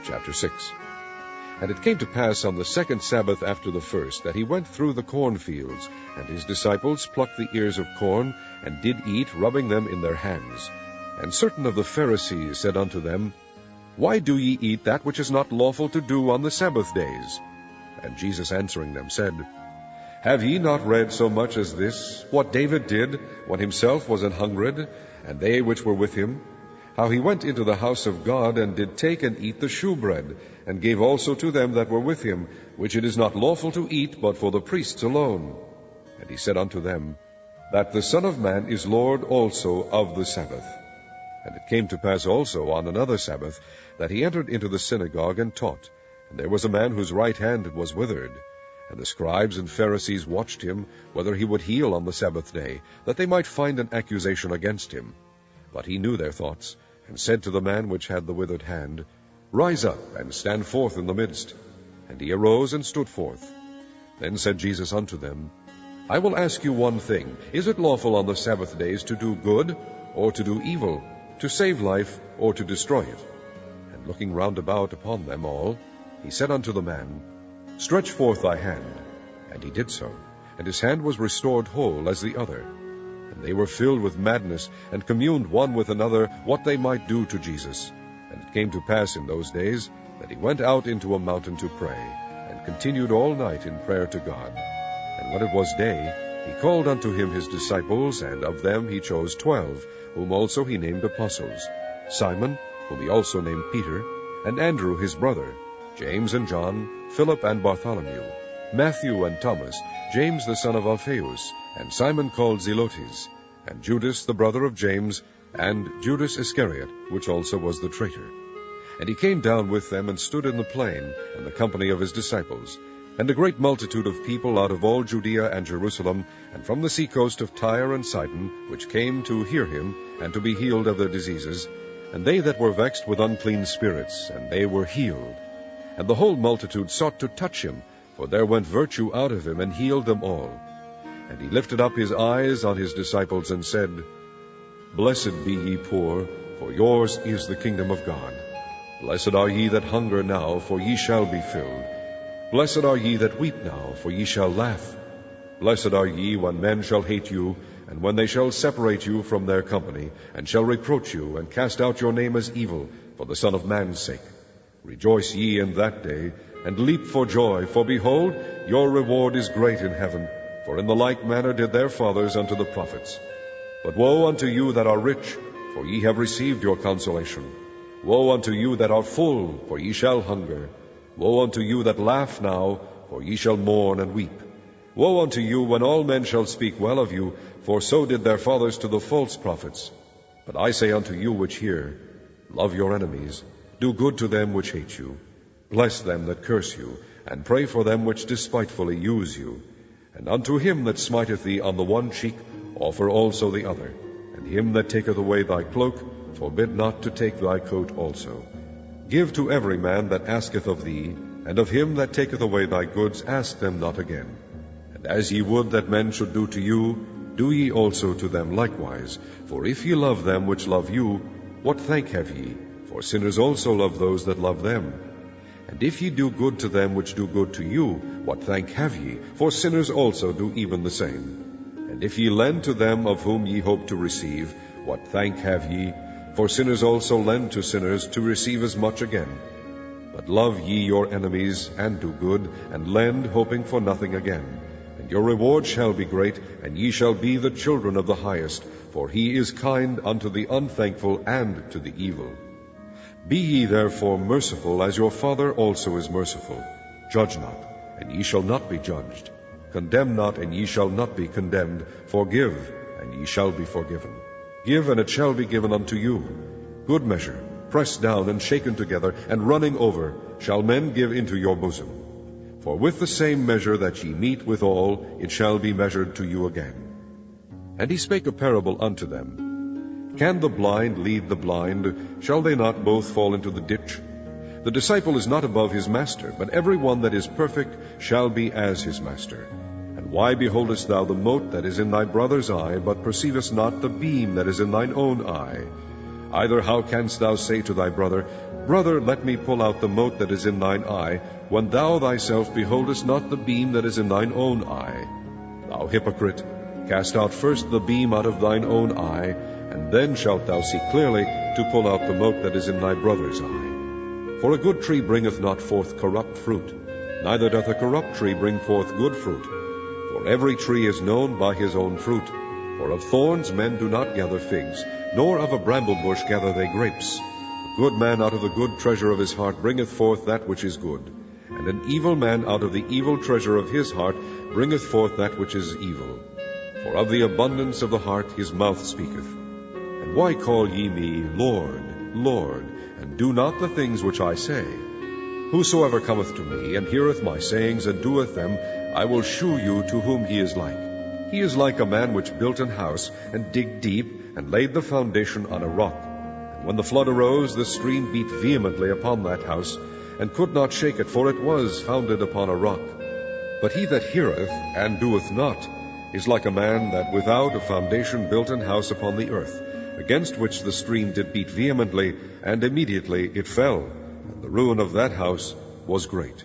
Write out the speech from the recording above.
Chapter 6. And it came to pass on the second Sabbath after the first, that he went through the cornfields, and his disciples plucked the ears of corn, and did eat, rubbing them in their hands. And certain of the Pharisees said unto them, Why do ye eat that which is not lawful to do on the Sabbath days? And Jesus answering them said, Have ye not read so much as this, what David did, when himself was an hungred, and they which were with him? How he went into the house of God, and did take and eat the shewbread, and gave also to them that were with him, which it is not lawful to eat, but for the priests alone. And he said unto them, That the Son of Man is Lord also of the Sabbath. And it came to pass also on another Sabbath, that he entered into the synagogue and taught. And there was a man whose right hand was withered. And the scribes and Pharisees watched him, whether he would heal on the Sabbath day, that they might find an accusation against him. But he knew their thoughts, and said to the man which had the withered hand, Rise up, and stand forth in the midst. And he arose and stood forth. Then said Jesus unto them, I will ask you one thing. Is it lawful on the Sabbath days to do good, or to do evil, to save life, or to destroy it? And looking round about upon them all, he said unto the man, Stretch forth thy hand. And he did so, and his hand was restored whole as the other. And they were filled with madness, and communed one with another what they might do to Jesus. And it came to pass in those days, that he went out into a mountain to pray, and continued all night in prayer to God. And when it was day, he called unto him his disciples, and of them he chose 12, whom also he named apostles, Simon, whom he also named Peter, and Andrew his brother, James and John, Philip and Bartholomew, Matthew and Thomas, James the son of Alphaeus, and Simon called Zelotes, and Judas the brother of James, and Judas Iscariot, which also was the traitor. And he came down with them, and stood in the plain, in the company of his disciples. And a great multitude of people out of all Judea and Jerusalem, and from the seacoast of Tyre and Sidon, which came to hear him, and to be healed of their diseases, and they that were vexed with unclean spirits, and they were healed. And the whole multitude sought to touch him, for there went virtue out of him, and healed them all. And he lifted up his eyes on his disciples, and said, Blessed be ye poor, for yours is the kingdom of God. Blessed are ye that hunger now, for ye shall be filled. Blessed are ye that weep now, for ye shall laugh. Blessed are ye when men shall hate you, and when they shall separate you from their company, and shall reproach you, and cast out your name as evil, for the Son of Man's sake. Rejoice ye in that day, and leap for joy, for behold, your reward is great in heaven, for in the like manner did their fathers unto the prophets. But woe unto you that are rich, for ye have received your consolation. Woe unto you that are full, for ye shall hunger. Woe unto you that laugh now, for ye shall mourn and weep. Woe unto you when all men shall speak well of you, for so did their fathers to the false prophets. But I say unto you which hear, love your enemies, do good to them which hate you, bless them that curse you, and pray for them which despitefully use you. And unto him that smiteth thee on the one cheek offer also the other, and him that taketh away thy cloak forbid not to take thy coat also. Give to every man that asketh of thee, and of him that taketh away thy goods ask them not again. And as ye would that men should do to you, do ye also to them likewise. For if ye love them which love you, what thank have ye? For sinners also love those that love them. And if ye do good to them which do good to you, what thank have ye? For sinners also do even the same. And if ye lend to them of whom ye hope to receive, what thank have ye? For sinners also lend to sinners to receive as much again. But love ye your enemies, and do good, and lend, hoping for nothing again. And your reward shall be great, and ye shall be the children of the highest, for he is kind unto the unthankful and to the evil. Be ye therefore merciful, as your Father also is merciful. Judge not, and ye shall not be judged. Condemn not, and ye shall not be condemned. Forgive, and ye shall be forgiven. Give, and it shall be given unto you. Good measure, pressed down and shaken together, and running over, shall men give into your bosom. For with the same measure that ye meet withal, it shall be measured to you again. And he spake a parable unto them. Can the blind lead the blind? Shall they not both fall into the ditch? The disciple is not above his master, but every one that is perfect shall be as his master. And why beholdest thou the mote that is in thy brother's eye, but perceivest not the beam that is in thine own eye? Either how canst thou say to thy brother, Brother, let me pull out the mote that is in thine eye, when thou thyself beholdest not the beam that is in thine own eye? Thou hypocrite, cast out first the beam out of thine own eye, and then shalt thou see clearly to pull out the mote that is in thy brother's eye. For a good tree bringeth not forth corrupt fruit, neither doth a corrupt tree bring forth good fruit. For every tree is known by his own fruit. For of thorns men do not gather figs, nor of a bramble bush gather they grapes. A good man out of the good treasure of his heart bringeth forth that which is good, and an evil man out of the evil treasure of his heart bringeth forth that which is evil. For of the abundance of the heart his mouth speaketh. And why call ye me Lord, Lord, and do not the things which I say? Whosoever cometh to me, and heareth my sayings, and doeth them, I will shew you to whom he is like. He is like a man which built an house, and digged deep, and laid the foundation on a rock. And when the flood arose, the stream beat vehemently upon that house, and could not shake it, for it was founded upon a rock. But he that heareth, and doeth not, is like a man that without a foundation built an house upon the earth, against which the stream did beat vehemently, and immediately it fell, and the ruin of that house was great.